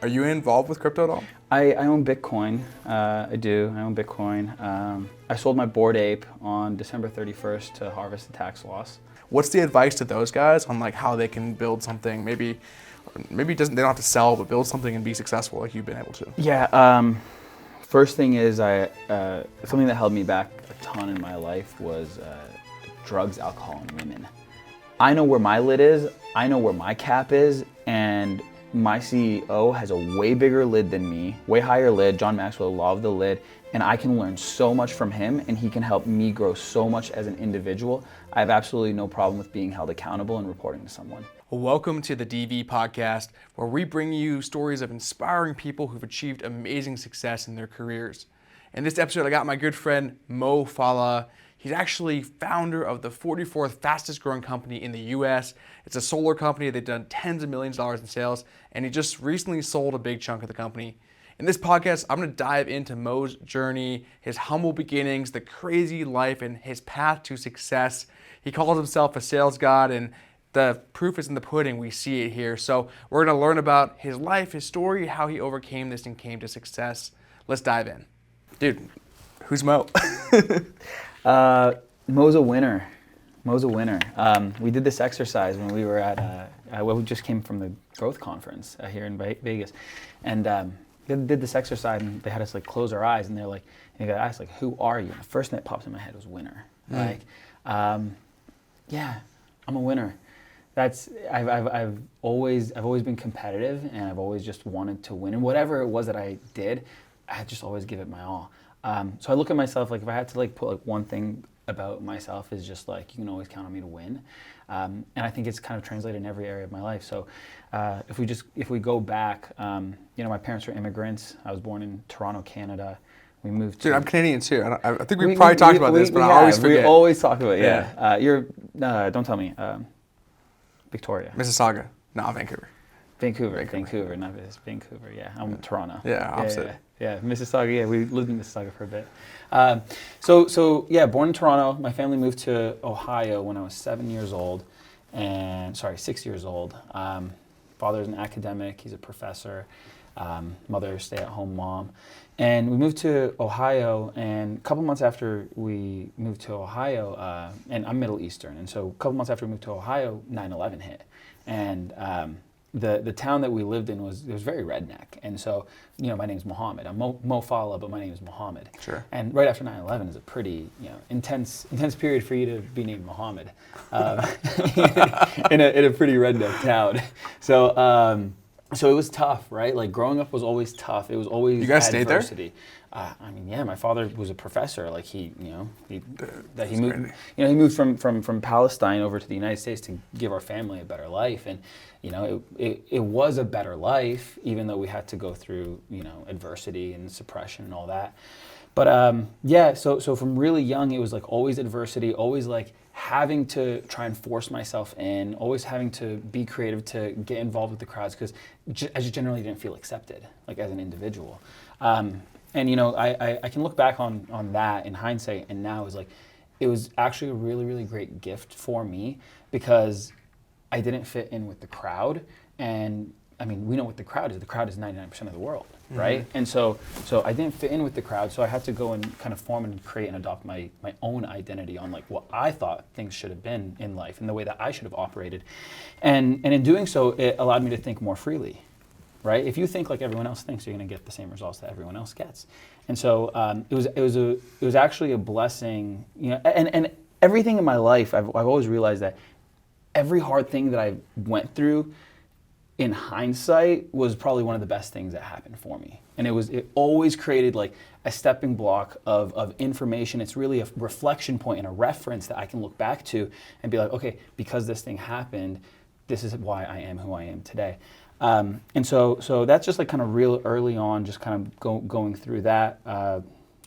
Are you involved with crypto at all? I own Bitcoin. I do. I own Bitcoin. I sold my Bored Ape on December 31st to harvest the tax loss. What's the advice to those guys on like how they can build something? Maybe they don't have to sell, but build something and be successful like you've been able to. Yeah. First thing is something that held me back a ton in my life was drugs, alcohol, and women. I know where my lid is. I know where my cap is, and my CEO has a way bigger lid than me, way higher lid, John Maxwell, law of the lid, and I can learn so much from him, and he can help me grow so much as an individual. I have absolutely no problem with being held accountable and reporting to someone. Well, welcome to the DV podcast, where we bring you stories of inspiring people who've achieved amazing success in their careers. In this episode, I got my good friend, Falah. He's actually founder of the 44th fastest growing company in the US. It's a solar company. They've done tens of millions of dollars in sales, and he just recently sold a big chunk of the company. In this podcast, I'm gonna dive into Mo's journey, his humble beginnings, the crazy life, and his path to success. He calls himself a sales god, and the proof is in the pudding. We see it here. So we're gonna learn about his life, his story, how he overcame this and came to success. Let's dive in. Dude, who's Mo? Mo's a winner. Mo's a winner. We did this exercise when we were at, we just came from the growth conference here in Vegas. And they did this exercise and they had us like close our eyes and they're like, and they got asked like, who are you? And the first thing that pops in my head was winner. Like, yeah, I'm a winner. I've always been competitive and I've always just wanted to win. And whatever it was that I did, I just always give it my all. So I look at myself, like if I had to like put like one thing about myself is just like, you can always count on me to win. And I think it's kind of translated in every area of my life. So if we go back, my parents were immigrants. I was born in Toronto, Canada. We moved Dude, I'm Canadian too. I think we probably talked about this, but I always forget. We always talk about it, yeah. Don't tell me. Victoria. Mississauga. No, Vancouver. Vancouver, not Vancouver. Yeah, I'm Toronto. Yeah, opposite. Yeah, Mississauga. Yeah, we lived in Mississauga for a bit. So born in Toronto. My family moved to Ohio when I was 6 years old. Father's an academic. He's a professor. Mother, stay-at-home mom. And we moved to Ohio, and a couple months after we moved to Ohio, and I'm Middle Eastern, and so a couple months after we moved to Ohio, 9/11 hit. And the town that we lived in was very redneck. And so, my name's Mohammed. I'm Mo Falah, but my name is Mohammed. Sure. And right after 9/11 is a pretty, intense period for you to be named Mohammed in a pretty redneck town. So it was tough, right? Like growing up was always tough. It was always You guys stayed there? adversity. My father was a professor. Like he moved from Palestine over to the United States to give our family a better life, and it was a better life, even though we had to go through adversity and suppression and all that. But so from really young, it was like always adversity, always like having to try and force myself in, always having to be creative to get involved with the crowds because I just generally didn't feel accepted, like as an individual. And I can look back on that in hindsight, and now is like, it was actually a really, really great gift for me because I didn't fit in with the crowd. And I mean, we know what the crowd is. The crowd is 99% of the world, right? Mm-hmm. And so I didn't fit in with the crowd, so I had to go and kind of form and create and adopt my own identity on like what I thought things should have been in life and the way that I should have operated. And in doing so, it allowed me to think more freely, right? If you think like everyone else thinks, you're going to get the same results that everyone else gets. And so it was actually a blessing, and everything in my life, I've always realized that every hard thing that I went through, in hindsight, was probably one of the best things that happened for me. And it always created like a stepping block of information. It's really a reflection point and a reference that I can look back to and be like, okay, because this thing happened, this is why I am who I am today. And so that's just like kind of real early on, just kind of going through that.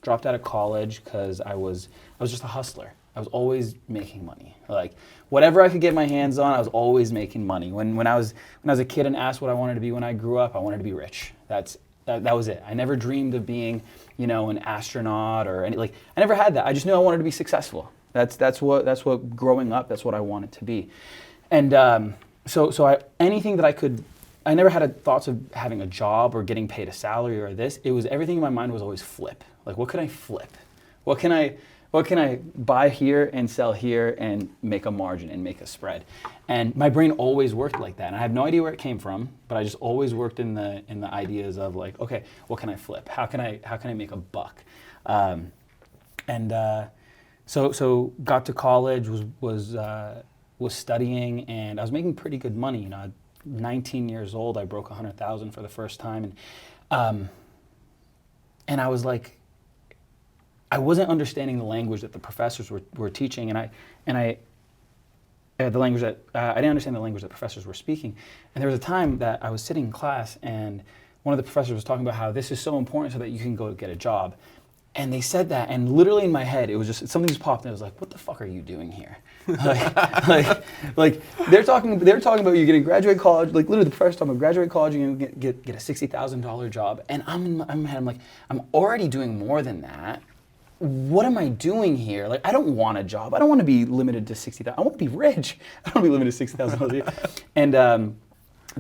Dropped out of college because I was just a hustler. I was always making money. Like whatever I could get my hands on, I was always making money. When I was a kid and asked what I wanted to be when I grew up, I wanted to be rich. That was it. I never dreamed of being, an astronaut or any, like I never had that. I just knew I wanted to be successful. That's what growing up, that's what I wanted to be. And so anything that I could I never had thoughts of having a job or getting paid a salary or this. It was everything in my mind was always flip. Like, what could I flip? What can I buy here and sell here and make a margin and make a spread? And my brain always worked like that. And I have no idea where it came from, but I just always worked in the ideas of like, okay, what can I flip? How can I make a buck? So got to college, was studying, and I was making pretty good money. You know, at 19 years old, I broke 100,000 for the first time, and I was like, I wasn't understanding the language that the professors were teaching, and I didn't understand the language that professors were speaking. And there was a time that I was sitting in class, and one of the professors was talking about how this is so important so that you can go get a job. And they said that, and literally in my head, it was just something just popped, and I was like, "What the fuck are you doing here?" like they're talking about you getting graduate college. Like literally, the professor's talking about graduate college, you're gonna get a $60,000 job, and I'm in my head, I'm like, I'm already doing more than that. What am I doing here? Like, I don't want a job. I don't want to be limited to $60,000. I want to be rich. I don't want to be limited to $60,000 a year. And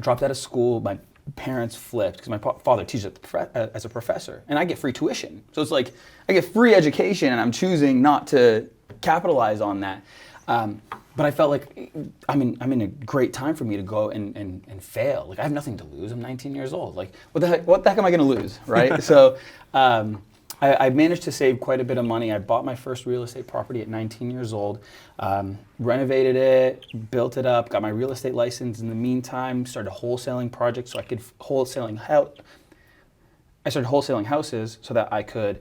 dropped out of school. My parents flipped because my father teaches as a professor, and I get free tuition. So it's like I get free education, and I'm choosing not to capitalize on that. But I felt like I'm in a great time for me to go and fail. Like I have nothing to lose. I'm 19 years old. Like what the heck am I going to lose, right? So I managed to save quite a bit of money. I bought my first real estate property at 19 years old, renovated it, built it up, got my real estate license in the meantime, started wholesaling projects so I could I started wholesaling houses so that I could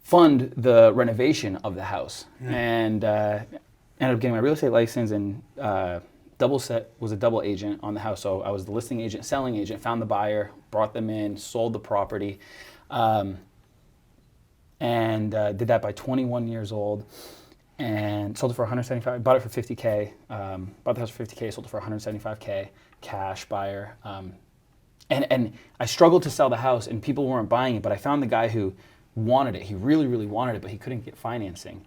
fund the renovation of the house. And ended up getting my real estate license and was a double agent on the house. So I was the listing agent, selling agent, found the buyer, brought them in, sold the property. And did that by 21 years old, and sold it for 175. Bought it for 50K. Bought the house for 50K. Sold it for 175K. Cash buyer. And I struggled to sell the house, and people weren't buying it. But I found the guy who wanted it. He really, really wanted it, but he couldn't get financing.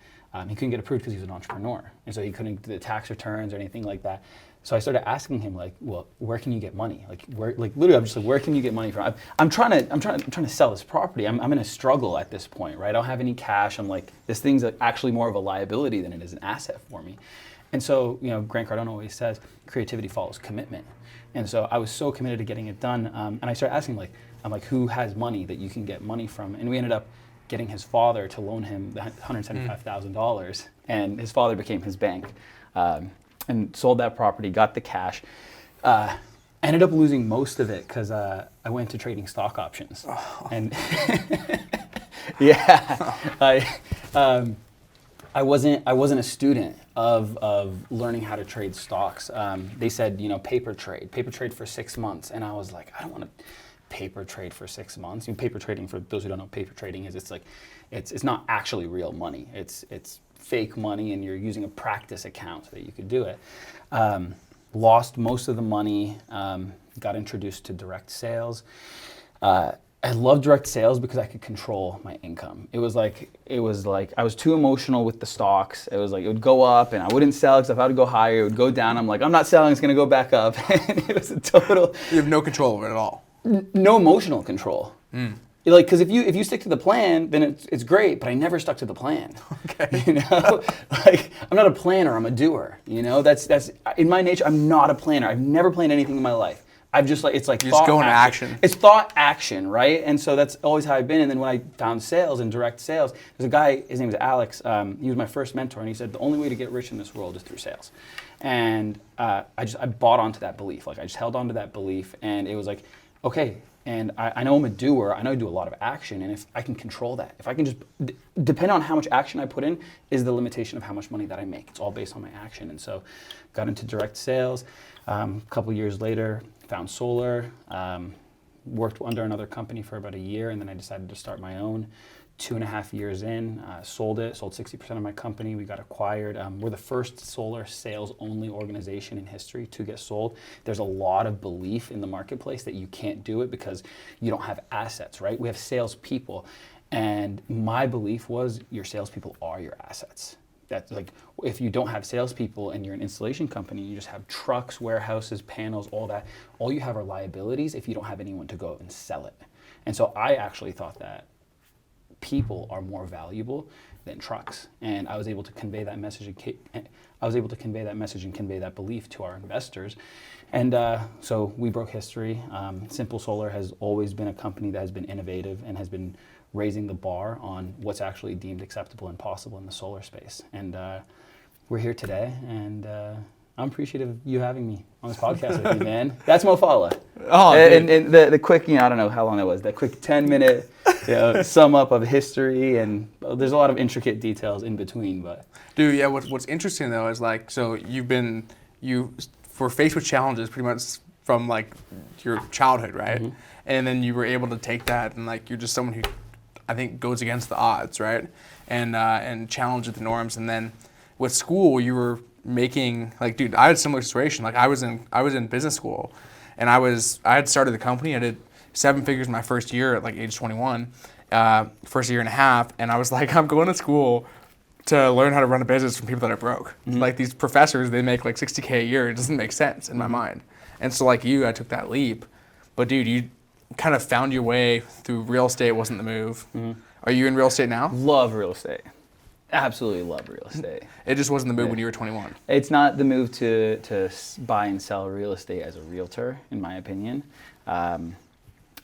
He couldn't get approved because he was an entrepreneur, and so he couldn't do the tax returns or anything like that. So I started asking him, like, well, where can you get money? Like, literally, I'm just like, where can you get money from? I'm trying to sell this property. I'm in a struggle at this point, right? I don't have any cash. I'm like, this thing's actually more of a liability than it is an asset for me. And so, you know, Grant Cardone always says, creativity follows commitment. And so I was so committed to getting it done. And I started asking, I'm like, who has money that you can get money from? And we ended up getting his father to loan him the $175,000, and his father became his bank. And sold that property, got the cash. Ended up losing most of it because I went to trading stock options. Oh. And yeah, I wasn't a student of learning how to trade stocks. They said, you know, paper trade for 6 months, and I was like, I don't want to paper trade for 6 months. You know, paper trading, for those who don't know, paper trading is it's not actually real money. It's fake money, and you're using a practice account so that you could do it. Lost most of the money. Got introduced to direct sales. I love direct sales because I could control my income. It was like I was too emotional with the stocks. It was like it would go up and I wouldn't sell because if I would go higher, it would go down. I'm like, I'm not selling. It's gonna go back up. And it was a total. You have no control over it at all. No emotional control. Like, because if you stick to the plan, then it's great. But I never stuck to the plan. Okay. You know, like I'm not a planner. I'm a doer. You know, that's in my nature. I'm not a planner. I've never planned anything in my life. I've just it's like you just go into action. It's thought action, right? And so that's always how I've been. And then when I found sales and direct sales, there's a guy. His name is Alex. He was my first mentor, and he said the only way to get rich in this world is through sales. And I bought onto that belief. Like I just held onto that belief, and it was like, okay. And I know I'm a doer. I know I do a lot of action, and if I can control that, if I can just depend on how much action I put in, is the limitation of how much money that I make. It's all based on my action. And so, got into direct sales. A couple years later, found solar. Worked under another company for about a year, and then I decided to start my own. 2.5 years in, sold 60% of my company. We got acquired. We're the first solar sales only organization in history to get sold. There's a lot of belief in the marketplace that you can't do it because you don't have assets, right? We have salespeople. And my belief was your salespeople are your assets. That's like, if you don't have salespeople and you're an installation company, you just have trucks, warehouses, panels, all that. All you have are liabilities if you don't have anyone to go out and sell it. And so I actually thought that people are more valuable than trucks, and I was able to convey that message. And convey that belief to our investors, and so we broke history. Simple Solar has always been a company that has been innovative and has been raising the bar on what's actually deemed acceptable and possible in the solar space. And we're here today, and I'm appreciative of you having me on this podcast with you, man. That's Mo Falah. Oh, and the quick, I don't know how long that was, that quick 10-minute sum up of history, and there's a lot of intricate details in between. But dude, yeah, what's interesting though is like, so you were faced with challenges pretty much from like your childhood, right? Mm-hmm. And then you were able to take that, and like you're just someone who I think goes against the odds, right? And challenges the norms. And then with school, you were making, like, dude, I had a similar situation. Like I was in business school, and I had started the company. I did 7 figures my first year at like age 21, first year and a half, and I was like, I'm going to school to learn how to run a business from people that are broke. Mm-hmm. Like these professors, they make like $60K a year. It doesn't make sense in my mind. And so like you, I took that leap. But dude, you kind of found your way through real estate. Wasn't the move. Mm-hmm. Are you in real estate now? Love real estate. Absolutely love real estate. It just wasn't the move when you were 21. It's not the move to buy and sell real estate as a realtor, in my opinion.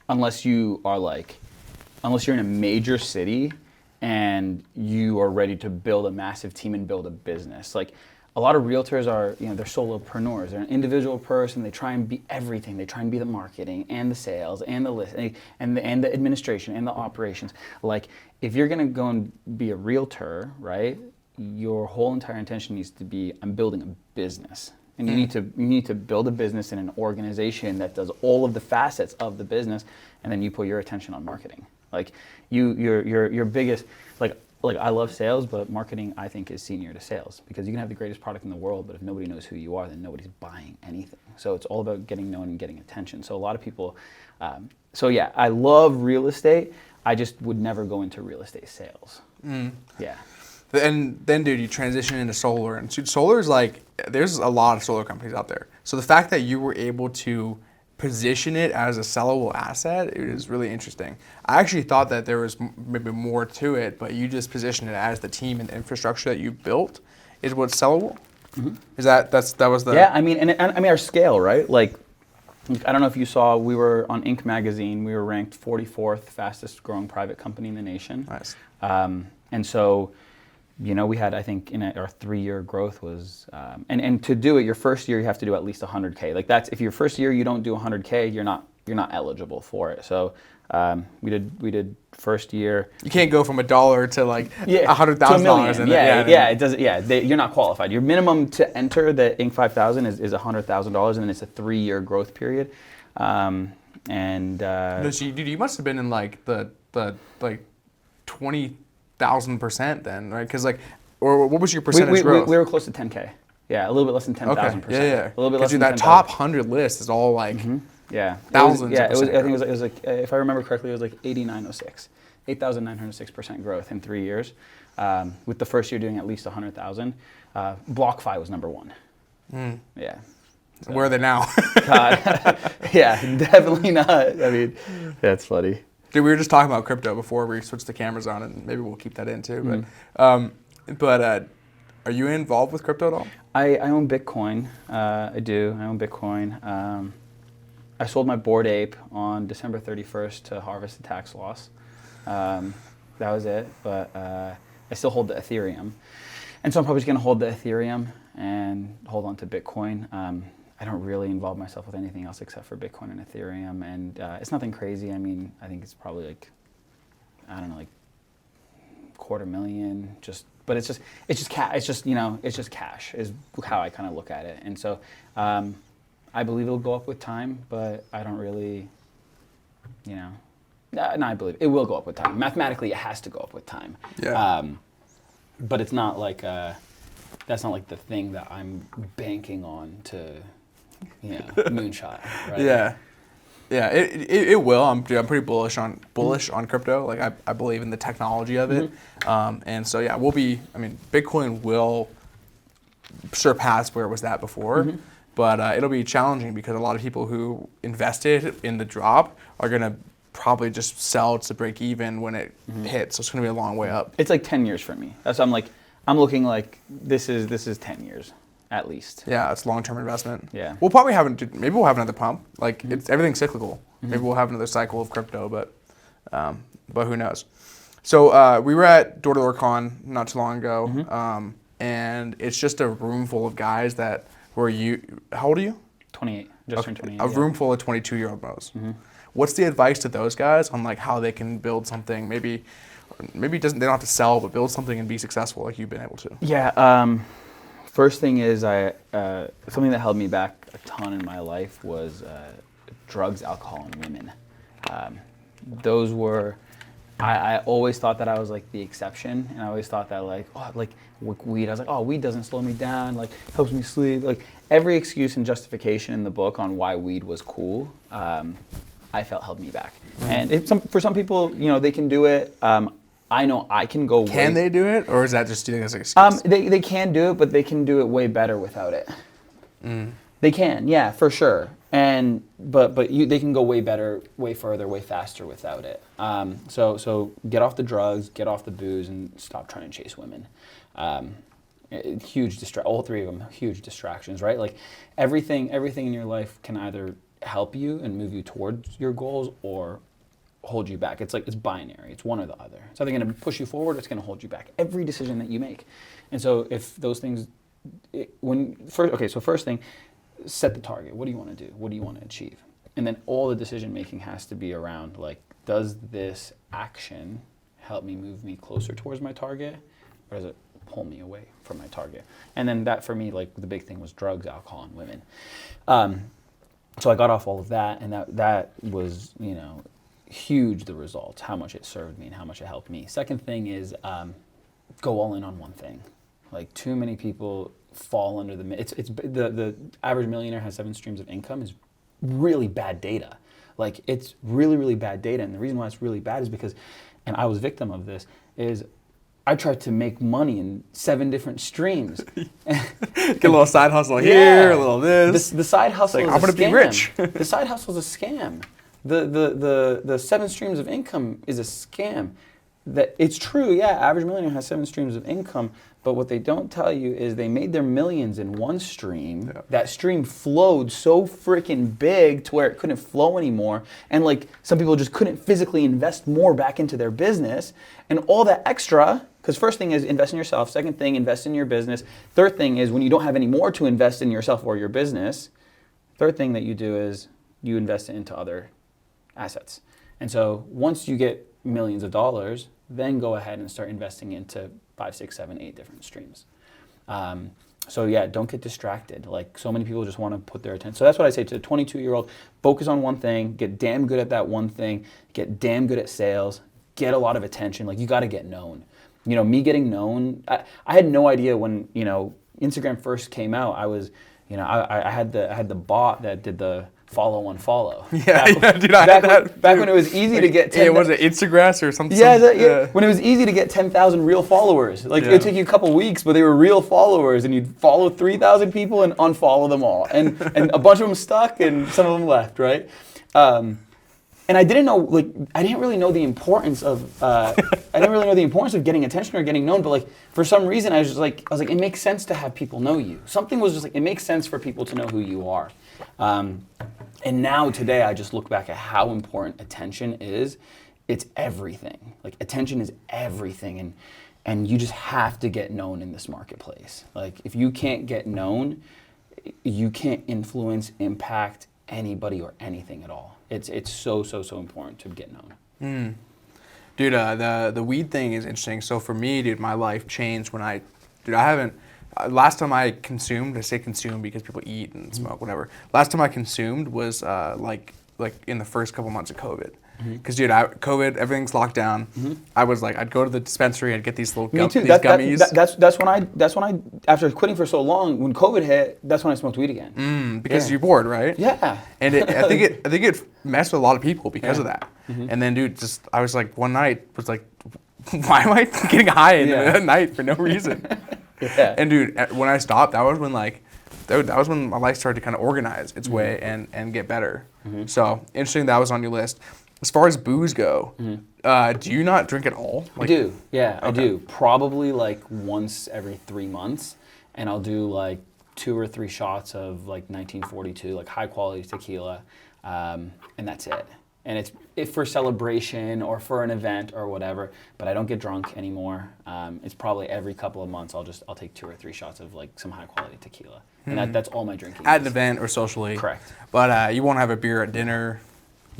Unless you're in a major city and you are ready to build a massive team and build a business. Like a lot of realtors are, they're solopreneurs. They're an individual person. They try and be everything. They try and be the marketing and the sales and the listing and the administration and the operations. Like if you're gonna go and be a realtor, right? Your whole entire intention needs to be, I'm building a business. And you need to build a business in an organization that does all of the facets of the business, and then you put your attention on marketing. Like your biggest, like I love sales, but marketing I think is senior to sales, because you can have the greatest product in the world, but if nobody knows who you are, then nobody's buying anything. So it's all about getting known and getting attention. So a lot of people, I love real estate. I just would never go into real estate sales. Mm. Yeah. And then, dude, you transition into solar. And solar is like, there's a lot of solar companies out there. So the fact that you were able to position it as a sellable asset, it is really interesting. I actually thought that there was maybe more to it, but you just positioned it as the team and the infrastructure that you built is what's sellable. Mm-hmm. Is that was the... Yeah, I mean, our scale, right? Like, I don't know if you saw, we were on Inc. magazine. We were ranked 44th fastest growing private company in the nation. Nice. And so, we had, I think, our 3-year growth was, and to do it, your first year you have to do at least 100K. Like that's, if your first year you don't do 100K, you're not eligible for it. So we did first year. You can't go from $1 to like $100,000. Yeah, it doesn't. Yeah, you're not qualified. Your minimum to enter the Inc. 5000 is $100,000, and then it's a 3-year growth period. No, so you must have been in like the like 20,000% then, right? Because like, or what was your percentage growth? We were close to 10K. Yeah, a little bit less than 10,000%. Okay. Yeah. A little bit less than 10,000. That top 100 list is all like thousands. I think it was like, if I remember correctly, it was like 8,906% growth in 3 years. With the first year doing at least 100,000. BlockFi was number 1. Mm. Yeah. So, where are they now? God, yeah, definitely not. I mean, that's funny. Dude, we were just talking about crypto before we switched the cameras on, and maybe we'll keep that in too. But are you involved with crypto at all? I own Bitcoin. I do. I own Bitcoin. I sold my Bored Ape on December 31st to harvest the tax loss. That was it. But I still hold the Ethereum, and so I'm probably just going to hold the Ethereum and hold on to Bitcoin. I don't really involve myself with anything else except for Bitcoin and Ethereum, and it's nothing crazy. I mean, I think it's probably like, I don't know, like $250,000. But it's just cash. It's just cash is how I kind of look at it. And so, I believe it'll go up with time, but I don't really, No, I believe it will go up with time. Mathematically, it has to go up with time. Yeah. But it's not like that's not like the thing that I'm banking on to. Moonshot, right? Yeah. Yeah, it will. I'm pretty bullish on crypto. Like I believe in the technology of it, and so yeah, Bitcoin will surpass where it was at before, but it'll be challenging because a lot of people who invested in the drop are gonna probably just sell to break even when it hits. So it's gonna be a long way up. It's like 10 years for me. That's I'm looking like this is 10 years. At least. Yeah, it's long-term investment. Yeah. We'll probably maybe we'll have another pump. Like everything's cyclical. Maybe we'll have another cycle of crypto, but who knows? So we were at Door to Door Con not too long ago, and it's just a room full of guys that were how old are you? 28. Just turned 28. A room full of 22-year-old Mo's. What's the advice to those guys on like how they can build something? Maybe they don't have to sell, but build something and be successful like you've been able to. Yeah. First thing is something that held me back a ton in my life was drugs, alcohol, and women. Those were, I always thought that I was like the exception, and I always thought that like weed, I was like, oh, weed doesn't slow me down, like helps me sleep. Like every excuse and justification in the book on why weed was cool, I felt held me back. And for some people, they can do it. I know I can go. Can they do it, or is that just doing as an excuse? They can do it, but they can do it way better without it. They can, yeah, for sure. And but they can go way better, way further, way faster without it. So get off the drugs, get off the booze, and stop trying to chase women. All three of them, huge distractions, right? Like everything in your life can either help you and move you towards your goals or hold you back. It's binary. It's one or the other. It's either going to push you forward or it's going to hold you back. Every decision that you make. And so if those things, first thing, set the target. What do you want to do? What do you want to achieve? And then all the decision making has to be around like, does this action help me move me closer towards my target, or does it pull me away from my target? And then that for me, like the big thing was drugs, alcohol, and women. So I got off all of that, and that was, huge, the results, how much it served me and how much it helped me. Second thing is go all in on one thing. Like too many people fall under the average millionaire has 7 streams of income is really bad data. Like it's really, really bad data. And the reason why it's really bad is because, and I was victim of this, is I tried to make money in 7 different streams. Get a little side hustle here, a little this. The side hustle is I'm going to be rich. The side hustle is a scam. The 7 streams of income is a scam. That it's true, yeah, average millionaire has 7 streams of income, but what they don't tell you is they made their millions in one stream. Yeah. That stream flowed so freaking big to where it couldn't flow anymore, and like some people just couldn't physically invest more back into their business, and all that extra, because first thing is invest in yourself, second thing, invest in your business, third thing is when you don't have any more to invest in yourself or your business, third thing that you do is you invest it into other assets. And so once you get millions of dollars, then go ahead and start investing into 5, 6, 7, 8 different streams. So yeah, don't get distracted. Like so many people just want to put their attention. So that's what I say to a 22-year-old, focus on one thing, get damn good at that one thing, get damn good at sales, get a lot of attention. Like you got to get known. Me getting known, I had no idea when, Instagram first came out. I was, I had the bot that did the follow unfollow. Yeah, dude, I had that. Back when it was easy to get 10,000. Yeah, was it Instagram or something? Yeah, when it was easy to get 10,000 real followers. Like it would take you a couple weeks, but they were real followers, and you'd follow 3,000 people and unfollow them all, and a bunch of them stuck, and some of them left, right? And I didn't really know the importance of getting attention or getting known, but like for some reason I was like, it makes sense to have people know you. Something was just like, it makes sense for people to know who you are. And now today I just look back at how important attention is. It's everything. Like attention is everything, and you just have to get known in this marketplace. Like if you can't get known, you can't influence, impact anybody or anything at all. It's so important to get known. Dude, the weed thing is interesting. So for me, dude, my life changed when I haven't. Last time I consumed, I say consume because people eat and smoke, whatever. Last time I consumed was like in the first couple months of COVID. Because, dude, COVID, everything's locked down. I was like, I'd go to the dispensary, I'd get these little Me too. these gummies. That's when I after quitting for so long, when COVID hit, that's when I smoked weed again. Because you're bored, right? Yeah. And I think it messed with a lot of people because of that. And then, dude, I was like, one night was like, why am I getting high at night for no reason? And dude, when I stopped, that was when my life started to kind of organize its way and get better. So interesting that was on your list. As far as booze go, do you not drink at all? I do. Yeah, I do. Probably like once every 3 months, and I'll do like 2 or 3 shots of like 1942, like high quality tequila, and that's it. And it's if for celebration or for an event or whatever, but I don't get drunk anymore. It's probably every couple of months I'll take 2 or 3 shots of like some high quality tequila, and that's all my drinking. At an event or socially. Correct. But you won't have a beer at dinner.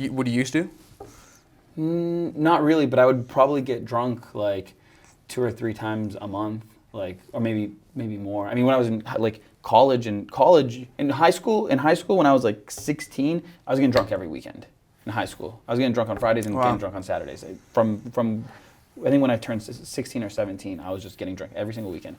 What do you used to? Not really, but I would probably get drunk like 2 or 3 times a month, like, or maybe more. I mean, when I was in like college, in high school when I was like 16, I was getting drunk every weekend. In high school, I was getting drunk on Fridays and getting drunk on Saturdays. From I think when I turned 16 or 17, I was just getting drunk every single weekend.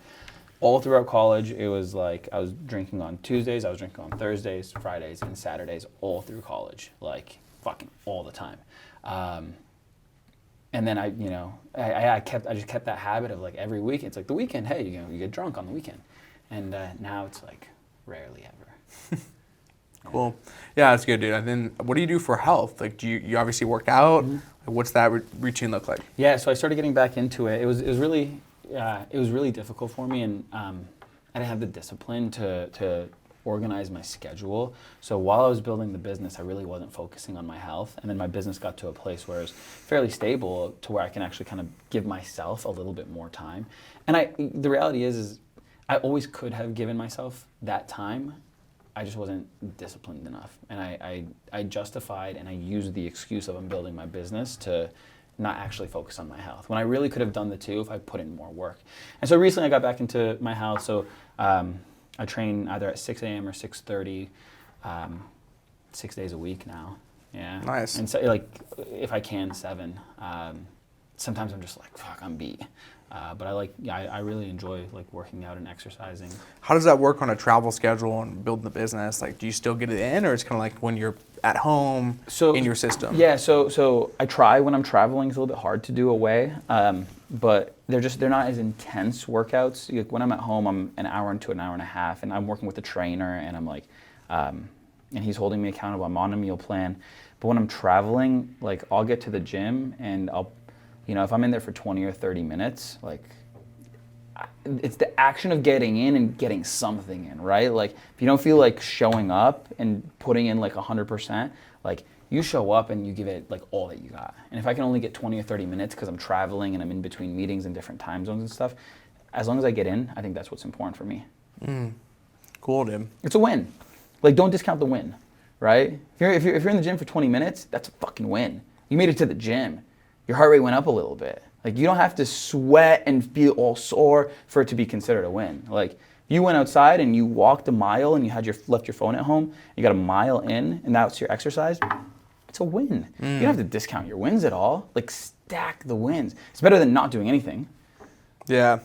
All throughout college, it was like I was drinking on Tuesdays, I was drinking on Thursdays, Fridays, and Saturdays all through college, like fucking all the time. And then I just kept that habit of like every week. It's like the weekend, hey, you get drunk on the weekend, and now it's like rarely ever. Cool. Yeah, that's good, dude. And then what do you do for health? Like, do you obviously work out? What's that routine look like? Yeah, so I started getting back into it. It was really difficult for me, and I didn't have the discipline to organize my schedule. So while I was building the business, I really wasn't focusing on my health. And then my business got to a place where it was fairly stable to where I can actually kind of give myself a little bit more time. And the reality is I always could have given myself that time. I just wasn't disciplined enough. And I justified and I used the excuse of I'm building my business to not actually focus on my health, when I really could have done the two if I put in more work. And so recently I got back into my health. So I train either at 6 a.m. or 6:30, 6 days a week now. Yeah. Nice. And so like if I can 7. Sometimes I'm just like, fuck, I'm beat. But I really enjoy like working out and exercising. How does that work on a travel schedule and building the business? Like, do you still get it in, or it's kind of like when you're at home in your system? Yeah, so I try when I'm traveling. It's a little bit hard to do away, but they're not as intense workouts. Like when I'm at home, I'm an hour to an hour and a half, and I'm working with a trainer, and I'm like, and he's holding me accountable. I'm on a meal plan. But when I'm traveling, like I'll get to the gym and if I'm in there for 20 or 30 minutes, like it's the action of getting in and getting something in, right? Like if you don't feel like showing up and putting in like 100%, like you show up and you give it like all that you got. And if I can only get 20 or 30 minutes because I'm traveling and I'm in between meetings in different time zones and stuff, as long as I get in, I think that's what's important for me. Cool, dude. It's a win. Like don't discount the win, right? If you're in the gym for 20 minutes, that's a fucking win. You made it to the gym. Your heart rate went up a little bit. Like you don't have to sweat and feel all sore for it to be considered a win. Like you went outside and you walked a mile and you had left your phone at home, you got a mile in and that's your exercise, it's a win. You don't have to discount your wins at all. Like stack the wins. It's better than not doing anything. Yeah.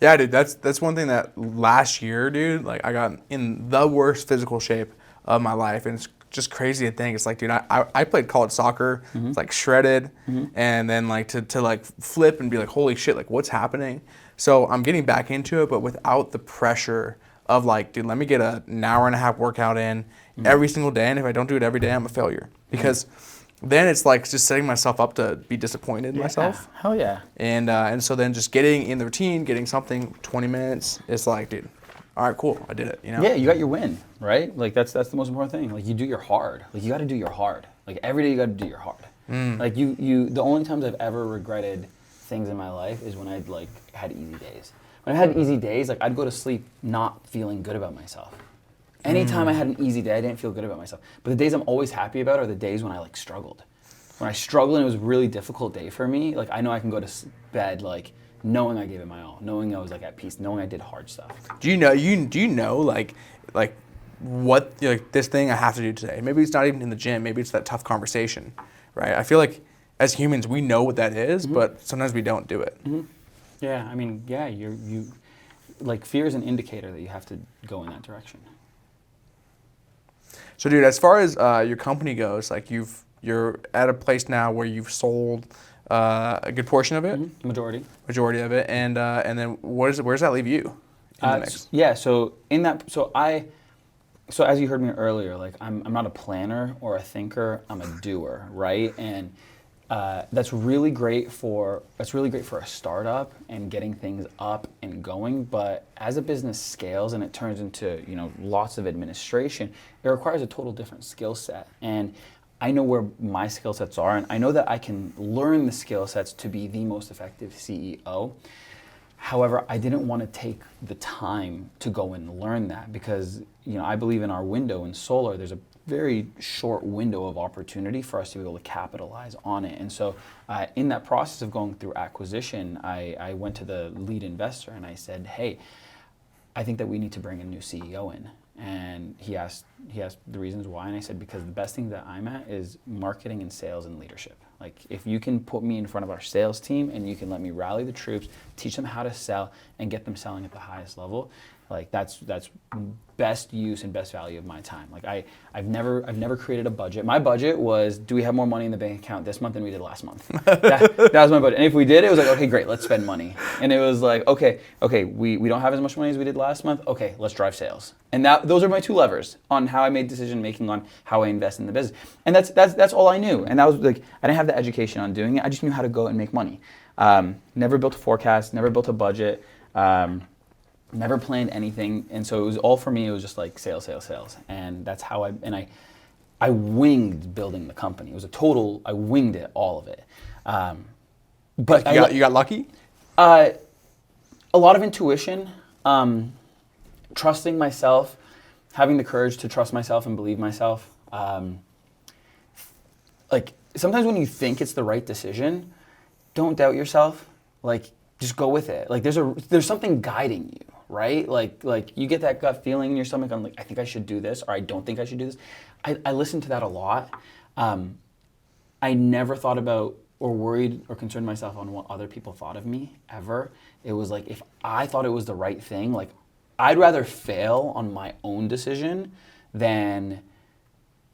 Yeah, dude, that's one thing that last year, dude, like I got in the worst physical shape of my life, and it's just crazy to think. It's like, dude, I played college soccer, it's like shredded, and then like to like flip and be like, holy shit, like what's happening? So I'm getting back into it, but without the pressure of like, dude, let me get an hour and a half workout in every single day, and if I don't do it every day, I'm a failure. Because then it's like just setting myself up to be disappointed in myself. Hell yeah. And so then just getting in the routine, getting something 20 minutes, it's like, dude, all right, cool, I did it, Yeah, you got your win, right? Like that's the most important thing. Like you do your hard. Like you got to do your hard. Like every day you got to do your hard. Like the only times I've ever regretted things in my life is when I'd like had easy days. When I had easy days, like I'd go to sleep not feeling good about myself. Anytime I had an easy day, I didn't feel good about myself. But the days I'm always happy about are the days when I like struggled. When I struggled and it was a really difficult day for me, like I know I can go to bed like knowing I gave it my all, knowing I was like at peace, knowing I did hard stuff. Do you know like what like this thing I have to do today? Maybe it's not even in the gym. Maybe it's that tough conversation, right? I feel like as humans, we know what that is, but sometimes we don't do it. Yeah, I mean, yeah, you like fear is an indicator that you have to go in that direction. So, dude, as far as your company goes, like you're at a place now where you've sold a good portion of it, Majority of it, and then where does that leave you in the mix? Yeah, so so as you heard me earlier, like I'm not a planner or a thinker, I'm a doer, right? And that's really great for a startup and getting things up and going. But as a business scales and it turns into lots of administration, it requires a total different skill set. And I know where my skill sets are, and I know that I can learn the skill sets to be the most effective CEO. However, I didn't want to take the time to go and learn that because I believe in our window in solar, there's a very short window of opportunity for us to be able to capitalize on it. And so in that process of going through acquisition, I went to the lead investor and I said, hey, I think that we need to bring a new CEO in. And he asked the reasons why, and I said, because the best thing that I'm at is marketing and sales and leadership. Like, if you can put me in front of our sales team and you can let me rally the troops, teach them how to sell, and get them selling at the highest level, like that's best use and best value of my time. Like I've never created a budget. My budget was, do we have more money in the bank account this month than we did last month? that was my budget. And if we did, it was like, okay, great, let's spend money. And it was like, okay, we don't have as much money as we did last month. Okay, let's drive sales. And those are my two levers on how I made decision making on how I invest in the business. And that's all I knew. And that was like, I didn't have the education on doing it. I just knew how to go and make money. Never built a forecast, never built a budget. Never planned anything, and so it was all for me. It was just like sales, and that's how I winged building the company. It was I winged it, all of it. But you got lucky? A lot of intuition, trusting myself, having the courage to trust myself and believe myself. Like sometimes when you think it's the right decision, don't doubt yourself. Like just go with it. Like there's something guiding you. Right? Like you get that gut feeling in your stomach. I'm like, I think I should do this, or I don't think I should do this. I listen to that a lot. I never thought about or worried or concerned myself on what other people thought of me, ever. It was like, if I thought it was the right thing, like I'd rather fail on my own decision than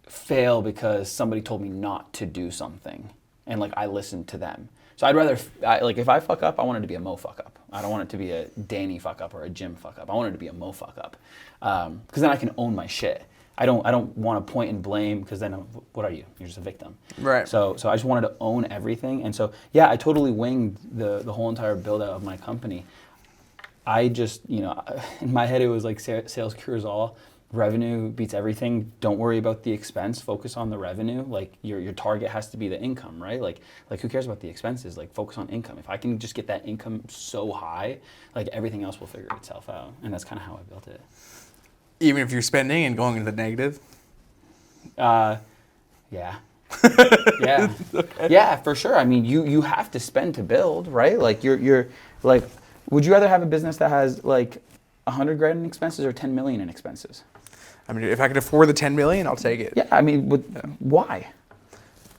fail because somebody told me not to do something. And like I listened to them. So I'd rather, like if I fuck up, I want it to be a Mo fuck up. I don't want it to be a Danny fuck up or a Jim fuck up. I want it to be a Mo fuck up. Because then I can own my shit. I don't want to point and blame because then what are you? You're just a victim. Right. So I just wanted to own everything. And so, yeah, I totally winged the whole entire build out of my company. I just, in my head it was like sales cures all. Revenue beats everything. Don't worry about the expense. Focus on the revenue. Like your target has to be the income, right? Like who cares about the expenses? Like focus on income. If I can just get that income so high, like everything else will figure itself out. And that's kind of how I built it. Even if you're spending and going into the negative? Yeah. Yeah. Okay. Yeah, for sure. I mean, you have to spend to build, right? Like you're like, would you rather have a business that has like 100 grand in expenses or 10 million in expenses? I mean, if I could afford the 10 million, I'll take it. Yeah, I mean, why?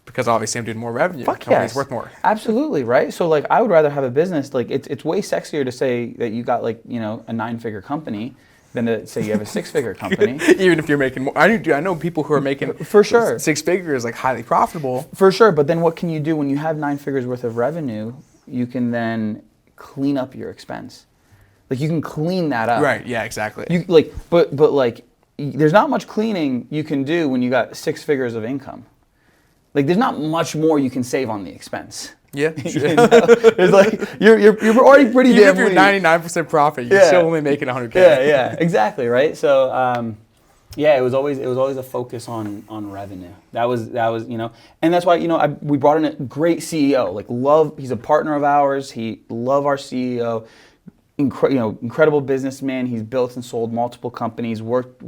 Because obviously I'm doing more revenue. Fuck Company's yes. worth more. Absolutely, right? So like I would rather have a business, like it's way sexier to say that you got like, a 9-figure company than to say you have a 6-figure company. Even if you're making more. I know people who are making for sure 6 figures, like highly profitable. For sure, but then what can you do when you have 9 figures worth of revenue? You can then clean up your expense. Like you can clean that up. Right, yeah, exactly. You like but like there's not much cleaning you can do when you got 6 figures of income. Like there's not much more you can save on the expense. Yeah. It's like you're already pretty Even damn if you're lean. 99% profit, you're still only making 100K. Yeah, exactly, right? So yeah, it was always a focus on revenue. That was and that's why we brought in a great CEO. Like he's a partner of ours. Love our CEO. Incredible businessman. He's built and sold multiple companies. Worked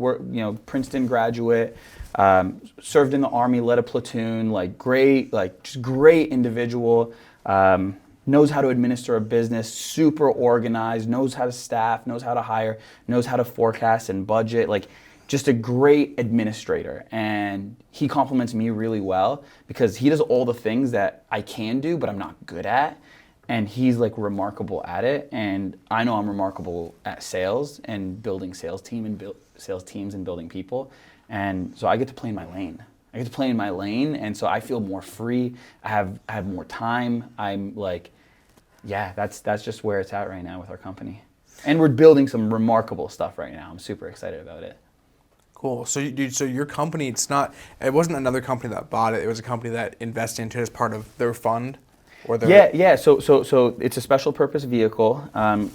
Princeton graduate. Served in the Army, led a platoon. Just great individual. Knows how to administer a business. Super organized. Knows how to staff. Knows how to hire. Knows how to forecast and budget. Like just a great administrator, and he compliments me really well because he does all the things that I can do but I'm not good at, and he's like remarkable at it, and I know I'm remarkable at sales and building sales teams and building people, and so I get to play in my lane. And so I feel more free. I have more time. I'm like, yeah, that's just where it's at right now with our company. And we're building some remarkable stuff right now. I'm super excited about it. Cool. So, so your company, it wasn't another company that bought it. It was a company that invested into it as part of their fund, or their. Yeah. So it's a special purpose vehicle.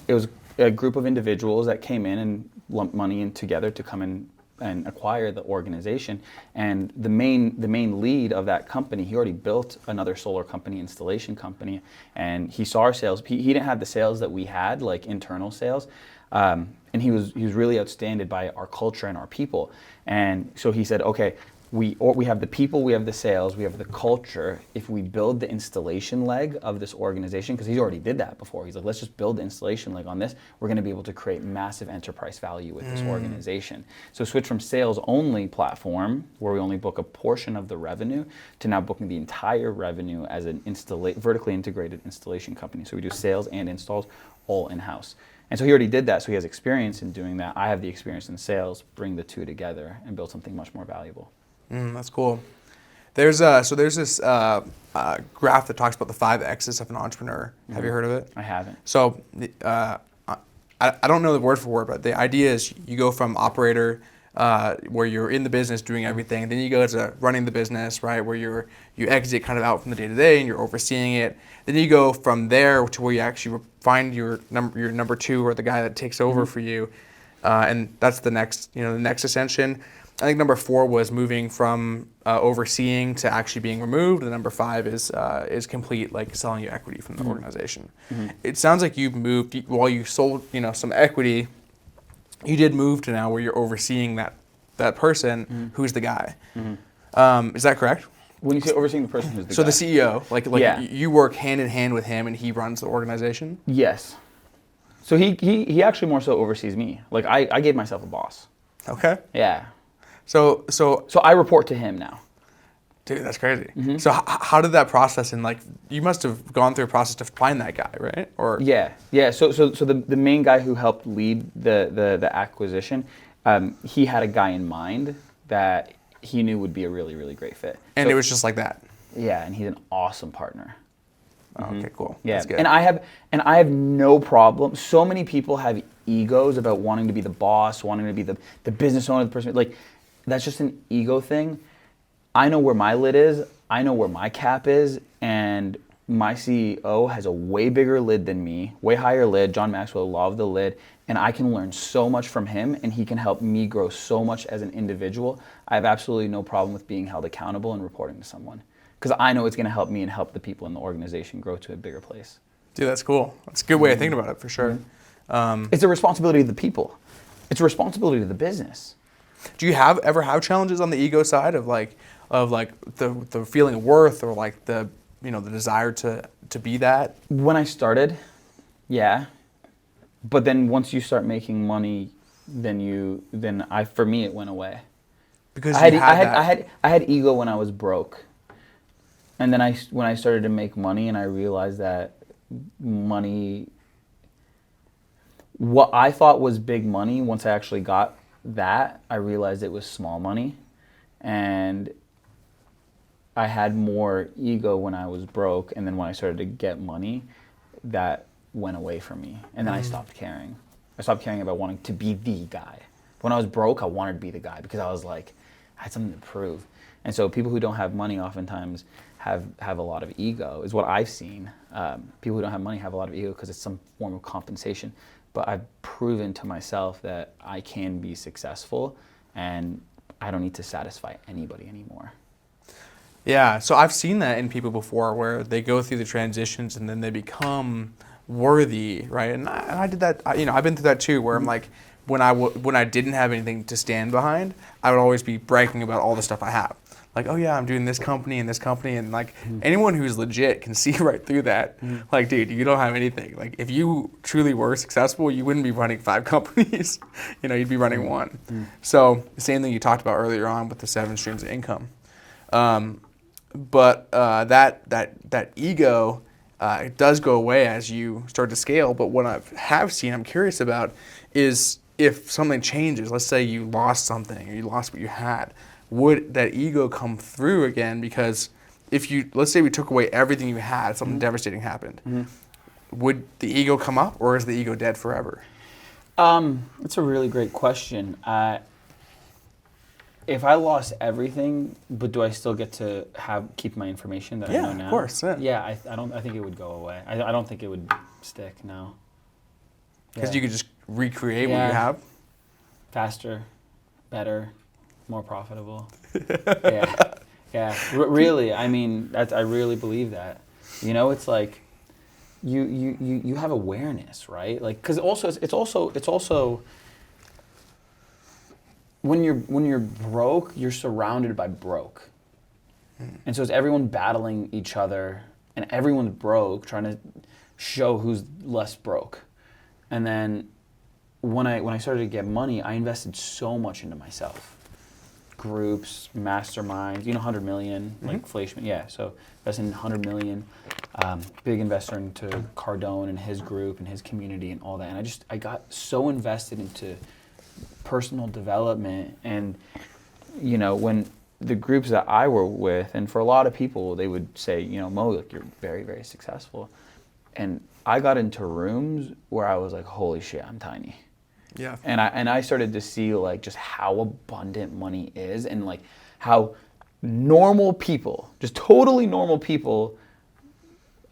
It was a group of individuals that came in and lumped money in together to come in and acquire the organization. And the main lead of that company, he already built another solar company, installation company, and he saw our sales. He didn't have the sales that we had, like internal sales, and he was really outstanded by our culture and our people. And so he said, okay, we have the people, we have the sales, we have the culture. If we build the installation leg of this organization, because he already did that before, he's like, let's just build the installation leg on this. We're going to be able to create massive enterprise value with this organization. So switch from sales only platform, where we only book a portion of the revenue, to now booking the entire revenue as an vertically integrated installation company. So we do sales and installs all in-house. And so he already did that, so he has experience in doing that. I have the experience in sales, bring the two together and build something much more valuable. That's cool. There's this graph that talks about the 5 X's of an entrepreneur. Have you heard of it? I haven't. So I don't know the word for word, but the idea is you go from operator, where you're in the business doing everything, then you go to running the business, right, where you exit kind of out from the day-to-day and you're overseeing it. Then you go from there to where you actually find your number 2, or the guy that takes over for you, and that's the next ascension. I think number 4 was moving from overseeing to actually being removed. And number 5 is complete, like selling you equity from the organization. It sounds like you moved, while you sold some equity, you did move to now where you're overseeing that person who's the guy. Is that correct? When you say overseeing the person who's the guy. So the CEO, like Yeah. you work hand in hand with him and he runs the organization? Yes. So he actually more so oversees me. Like I gave myself a boss. Okay. Yeah. So I report to him now. Dude, that's crazy. So how did that process, and like you must have gone through a process to find that guy, right? Or Yeah. So the main guy who helped lead the acquisition, he had a guy in mind that he knew would be a really, really great fit. And so, it was just like that. Yeah, and he's an awesome partner. Oh, okay, cool. Yeah, That's good. and I have no problem. So many people have egos about wanting to be the boss, wanting to be the business owner, the person. Like, that's just an ego thing. I know where my lid is. I know where my cap is, and my CEO has a way bigger lid than me, way higher lid. John Maxwell, law of the lid, and I can learn so much from him, and he can help me grow so much as an individual. I have absolutely no problem with being held accountable and reporting to someone, because I know it's going to help me and help the people in the organization grow to a bigger place. Dude, that's cool. That's a good way of thinking about it, for sure. It's a responsibility of the people. It's a responsibility of the business. Do you ever have challenges on the ego side of the feeling of worth, or like the desire to be that? When I started, yeah. But then once you start making money, for me it went away. Because I had ego when I was broke. And then when I started to make money and I realized that money, what I thought was big money, once I actually got that, I realized it was small money. And I had more ego when I was broke, and then when I started to get money, that went away from me. And then I stopped caring. I stopped caring about wanting to be the guy. When I was broke, I wanted to be the guy because I was like, I had something to prove. And so people who don't have money oftentimes have a lot of ego, is what I've seen. People who don't have money have a lot of ego because it's some form of compensation. But I've proven to myself that I can be successful, and I don't need to satisfy anybody anymore. Yeah, so I've seen that in people before, where they go through the transitions and then they become worthy, right? And I did that. I've been through that too, where I'm like, when I didn't have anything to stand behind, I would always be bragging about all the stuff I have. like, oh yeah, I'm doing this company and this company, and like anyone who's legit can see right through that. Like, dude, you don't have anything. Like, if you truly were successful, you wouldn't be running 5 companies. You'd be running one. So the same thing you talked about earlier on with the 7 streams of income. But that ego, it does go away as you start to scale. But what I have seen, I'm curious about, is if something changes. Let's say you lost something or you lost what you had. Would that ego come through again? Because let's say we took away everything you had, something devastating happened. Would the ego come up, or is the ego dead forever? That's a really great question. If I lost everything, but do I still get to keep my information that I know now? Yeah, of course. Yeah, I think it would go away. I don't think it would stick. No. Because you could just recreate what you have. Faster, better, more profitable. Yeah. Really, I mean, I really believe that. It's like you have awareness, right? Like, because also it's also when you're broke, you're surrounded by broke, and so it's everyone battling each other, and everyone's broke, trying to show who's less broke. And then when I started to get money, I invested so much into myself. Groups, masterminds, 100 million, like Flashman, yeah. So invested in 100 million, big investor into Cardone and his group and his community and all that. And I got so invested into personal development, and when the groups that I were with, and for a lot of people, they would say, Mo, like, you're very, very successful. And I got into rooms where I was like, holy shit, I'm tiny. Yeah. And I started to see like just how abundant money is, and like how normal people, just totally normal people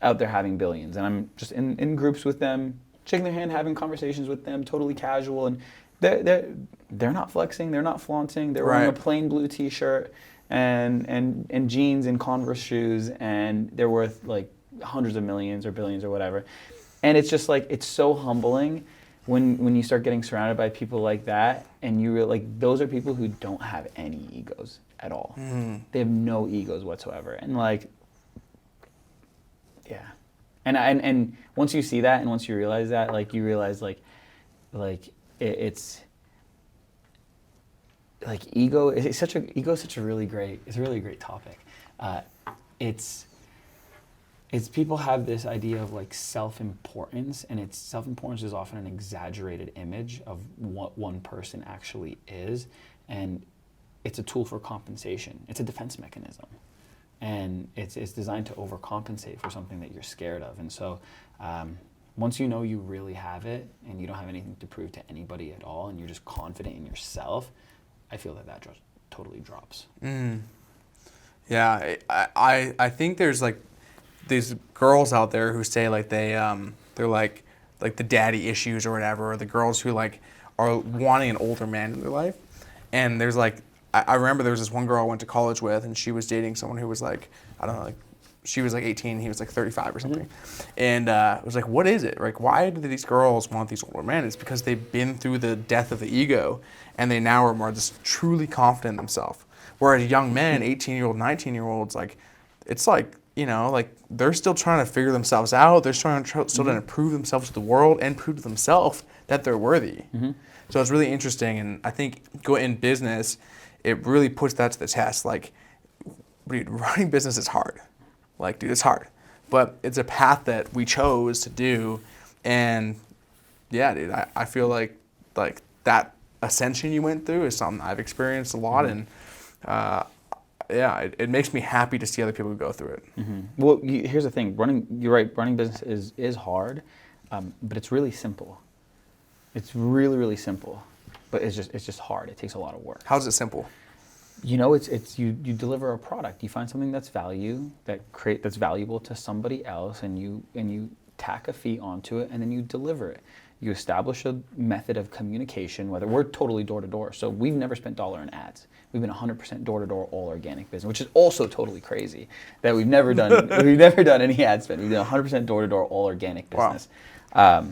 out there having billions. And I'm just in groups with them, shaking their hand, having conversations with them, totally casual. And they're not flexing, they're not flaunting, they're wearing a plain blue t-shirt and jeans and Converse shoes, and they're worth like hundreds of millions or billions or whatever. And it's just like, it's so humbling when you start getting surrounded by people like that, and you like, those are people who don't have any egos at all. They have no egos whatsoever. And like, yeah. And once you see that, and once you realize that, like, you realize it's like ego is such a really great topic. It's people have this idea of like self-importance, and self-importance is often an exaggerated image of what one person actually is, and it's a tool for compensation. It's a defense mechanism, and it's designed to overcompensate for something that you're scared of. And so once you know you really have it, and you don't have anything to prove to anybody at all, and you're just confident in yourself, I feel that just totally drops. Yeah, I think there's like these girls out there who say like they're like the daddy issues or whatever, or the girls who like are wanting an older man in their life. And there's like, I remember there was this one girl I went to college with, and she was dating someone who was like, I don't know, like she was like 18, he was like 35 or something. And it was like, what is it? Like, why do these girls want these older men? It's because they've been through the death of the ego, and they now are more just truly confident in themselves. Whereas young men, 18-year-old, 19-year-olds, like, it's like, like they're still trying to figure themselves out. They're still trying to prove themselves to the world and prove to themselves that they're worthy. So it's really interesting, and I think in business, it really puts that to the test. Like, dude, running business is hard. Like, dude, it's hard, but it's a path that we chose to do, and yeah, dude, I feel like that ascension you went through is something I've experienced a lot, and it makes me happy to see other people go through it. Well, here's the thing. You're right. Running business is hard, but it's really simple. It's really, really simple, but it's just hard. It takes a lot of work. How's it simple? It's you deliver a product. You find something that's that's valuable to somebody else, and you tack a fee onto it, and then you deliver it. You establish a method of communication, whether we're totally door-to-door. So we've never spent $1 in ads. We've been 100% door-to-door, all organic business, which is also totally crazy that we've never done any ad spend. We've been 100% door-to-door, all organic business. Wow.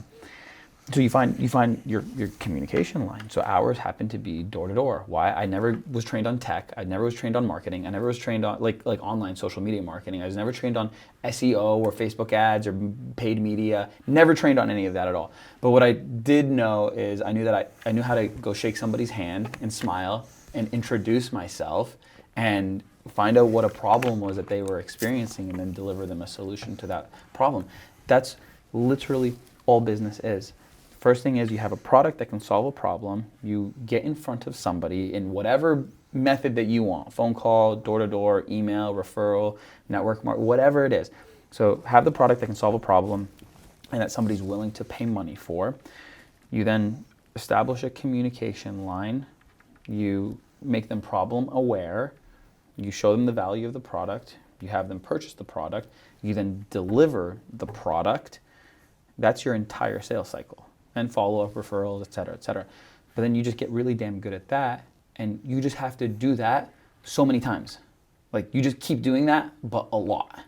So you find your communication line. So ours happened to be door to door. Why? I never was trained on tech. I never was trained on marketing. I never was trained on like online social media marketing. I was never trained on SEO or Facebook ads or paid media. Never trained on any of that at all. But what I did know is I knew how to go shake somebody's hand and smile and introduce myself and find out what a problem was that they were experiencing and then deliver them a solution to that problem. That's literally all business is. First thing is you have a product that can solve a problem. You get in front of somebody in whatever method that you want, phone call, door-to-door, email, referral, network marketing, whatever it is. So have the product that can solve a problem and that somebody's willing to pay money for. You then establish a communication line. You make them problem aware. You show them the value of the product. You have them purchase the product. You then deliver the product. That's your entire sales cycle. And follow-up referrals, et cetera, et cetera. But then you just get really damn good at that, and you just have to do that so many times. Like, you just keep doing that, but a lot.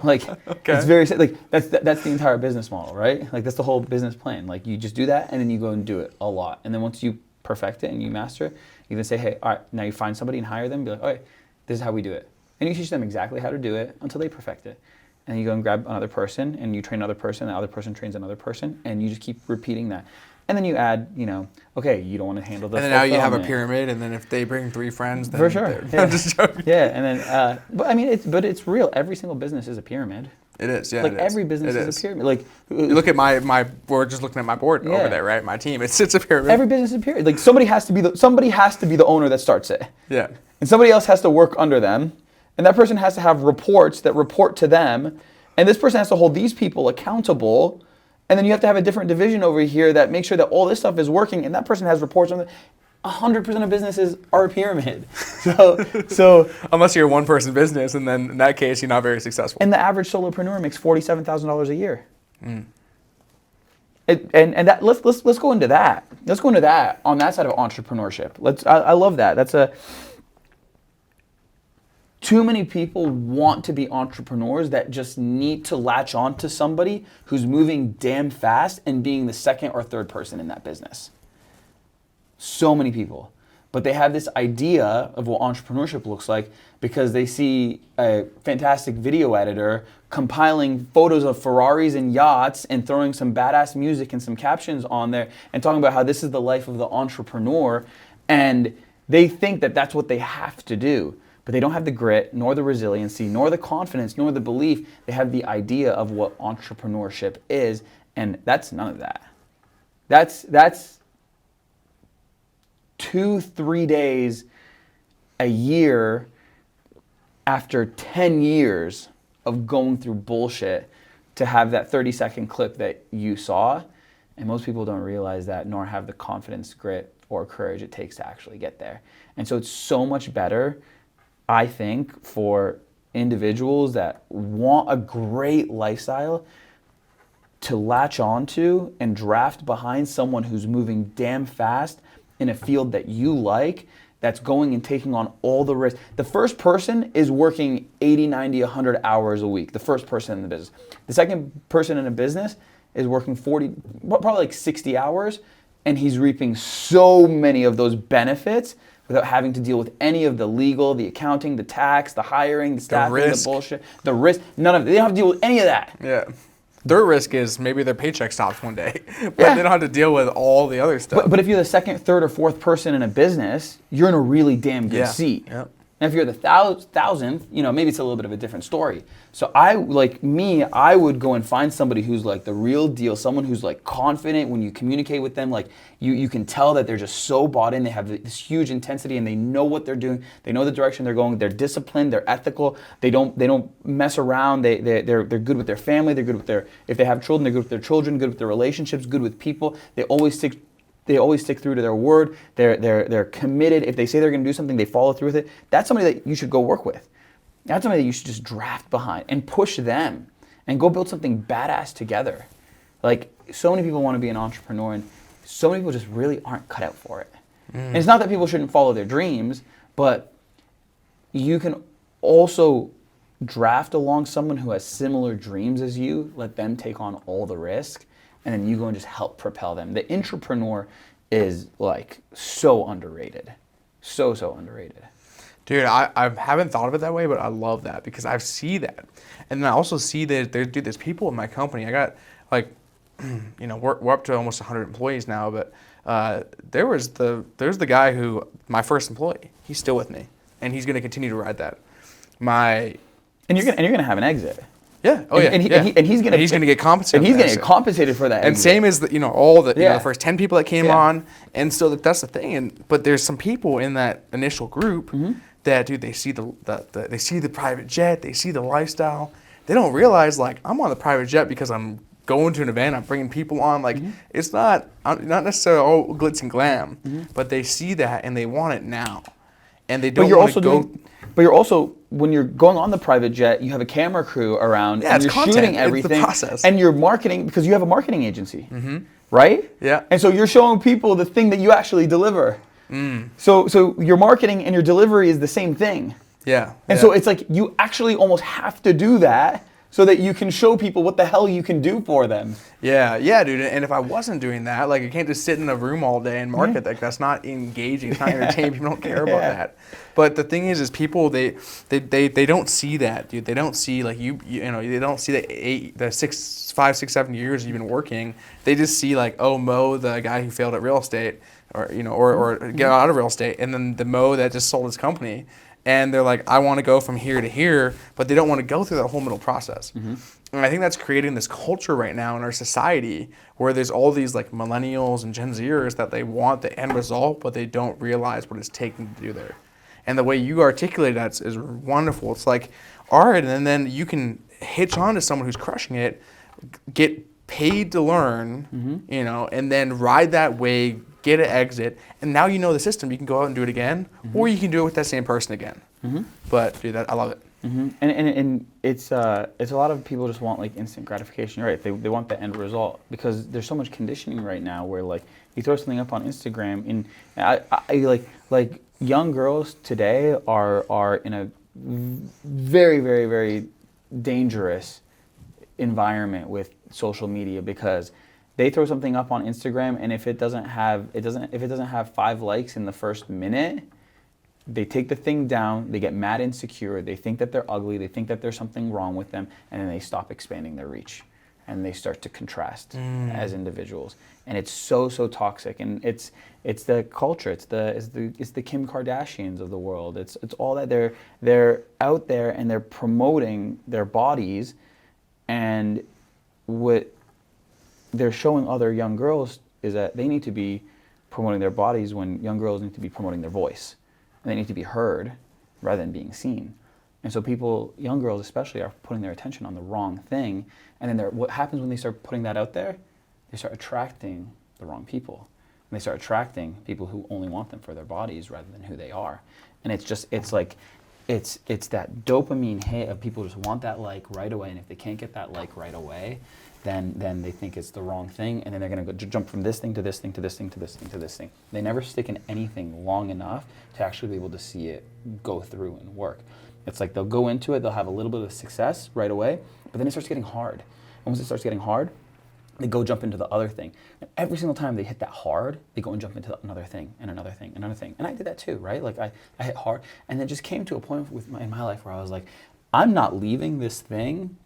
Like, Okay. It's very, like, that's the entire business model, right? Like, that's the whole business plan. Like, you just do that, and then you go and do it a lot. And then once you perfect it and you master it, you then say, hey, all right, now you find somebody and hire them, be like, all right, this is how we do it. And you teach them exactly how to do it until they perfect it. And you go and grab another person, and you train another person, the other person trains another person, and you just keep repeating that. And then you add, okay, you don't want to handle the And then now you have a fulfillment. pyramid, and then if they bring 3 friends, then For sure. Yeah. I'm just joking. Yeah, and then, but it's real. Every single business is a pyramid. It is, yeah. Like it is. every business It is a pyramid. Like You look at my we're just looking at my board Yeah. over there, right? My team. It's a pyramid. every business is a pyramid. Like somebody has to be the owner that starts it, Yeah. and somebody else has to work under them, and that person has to have reports that report to them, and this person has to hold these people accountable. And then you have to have a different division over here that makes sure that all this stuff is working, and that person has reports on it. 100% of businesses are a pyramid. So Unless you're a one-person business, and then in that case, you're not very successful. and the average solopreneur makes $47,000 a year. And that let's go into that. Let's go into that on that side of entrepreneurship. I love that. Too many people want to be entrepreneurs that just need to latch on to somebody who's moving damn fast and being the second or third person in that business. So many people. But they have this idea of what entrepreneurship looks like because they see a fantastic video editor compiling photos of Ferraris and yachts and throwing some badass music and some captions on there and talking about how this is the life of the entrepreneur. And they think that that's what they have to do. But they don't have the grit, nor the resiliency, nor the confidence, nor the belief. They have the idea of what entrepreneurship is, and that's none of that. That's 2-3 days a year after 10 years of going through bullshit to have that 30-second clip that you saw. And most people don't realize that, nor have the confidence, grit, or courage it takes to actually get there. And so it's so much better, I think, for individuals that want a great lifestyle to latch onto and draft behind someone who's moving damn fast in a field that you like, that's going and taking on all the risk. The first person is working 80, 90, 100 hours a week, the first person in the business. The second person in a business is working 40, probably like 60 hours, and he's reaping so many of those benefits without having to deal with any of the legal, the accounting, the tax, the hiring, the staffing, the bullshit, the risk, none of it. They don't have to deal with any of that. Yeah. Their risk is maybe their paycheck stops one day, but they don't have to deal with all the other stuff. But if you're the second, third, or fourth person in a business, you're in a really damn good seat. Yeah. And if you're the thousandth, maybe it's a little bit of a different story. So I would go and find somebody who's like the real deal, someone who's like confident when you communicate with them, like you can tell that they're just so bought in, they have this huge intensity and they know what they're doing, they know the direction they're going, they're disciplined, they're ethical, they don't mess around, they're good with their family, they're good with if they have children, they're good with their children, good with their relationships, good with people, they always stick through to their word. They're committed. If they say they're going to do something, they follow through with it. That's somebody that you should go work with. That's somebody that you should just draft behind and push them and go build something badass together. Like, so many people want to be an entrepreneur, and so many people just really aren't cut out for it. And it's not that people shouldn't follow their dreams, but you can also draft along someone who has similar dreams as you, let them take on all the risk, and then you go and just help propel them. The intrapreneur is like so underrated. So underrated. Dude, I haven't thought of it that way, but I love that because I see that. And then I also see that there's people in my company. I got like, we're up to almost 100 employees now, but there's the guy who, my first employee, he's still with me and he's going to continue to ride that. And you're gonna have an exit. Yeah. Oh and, yeah. And he's gonna get compensated. And he's gonna get compensated for that. And exit. same as the first 10 people that came Yeah. on, and so that's the thing. But there's some people in that initial group that, dude, they see they see the private jet, they see the lifestyle. They don't realize like I'm on the private jet because I'm going to an event, I'm bringing people on. Like it's not necessarily all glitz and glam, but they see that and they want it now, and they don't want to go. But you're also, when you're going on the private jet, you have a camera crew around, and you're shooting everything. It's the process. And you're marketing, because you have a marketing agency, right? Yeah. And so you're showing people the thing that you actually deliver. So your marketing and your delivery is the same thing. Yeah. And so it's like you actually almost have to do that so that you can show people what the hell you can do for them. Yeah, dude. And if I wasn't doing that, like I can't just sit in a room all day and market. Like that's not engaging. It's not entertaining. People don't care about that. But the thing is people they don't see that, dude. They don't see like they don't see the 5, 6, 7 years you've been working. They just see like, oh, Mo, the guy who failed at real estate, or get out of real estate, and then the Mo that just sold his company. And they're like, I want to go from here to here, but they don't want to go through that whole middle process. And I think that's creating this culture right now in our society where there's all these like millennials and Gen Zers that they want the end result, but they don't realize what it's taking to do there. And the way you articulate that is wonderful. It's like, all right, and then you can hitch on to someone who's crushing it, get paid to learn, and then ride that wave, get an exit, and now you know the system. You can go out and do it again, or you can do it with that same person again. But dude, I love it. And it's a lot of people just want like instant gratification, right? They want the end result because there's so much conditioning right now where like you throw something up on Instagram, and I like young girls today are in a very, very, very dangerous environment with social media because they throw something up on Instagram, and if it doesn't have 5 likes in the first minute, they take the thing down, they get mad insecure, they think that they're ugly, they think that there's something wrong with them, and then they stop expanding their reach. And they start to contrast as individuals. And it's so toxic. And it's the culture, it's the Kim Kardashians of the world. It's all that they're out there and they're promoting their bodies, and what they're showing other young girls is that they need to be promoting their bodies when young girls need to be promoting their voice. And they need to be heard rather than being seen. And so people, young girls especially, are putting their attention on the wrong thing. And then what happens when they start putting that out there? They start attracting the wrong people. And they start attracting people who only want them for their bodies rather than who they are. And it's that dopamine hit of people just want that like right away. And if they can't get that like right away, then they think it's the wrong thing, and then they're going to jump from this thing to this thing to this thing to this thing to this thing. They never stick in anything long enough to actually be able to see it go through and work. It's like they'll go into it, they'll have a little bit of success right away, but then it starts getting hard. And once it starts getting hard, they go jump into the other thing. And every single time they hit that hard, they go and jump into another thing and another thing, another thing. And I did that too, right? Like I hit hard, and then just came to a point in my life where I was like, I'm not leaving this thing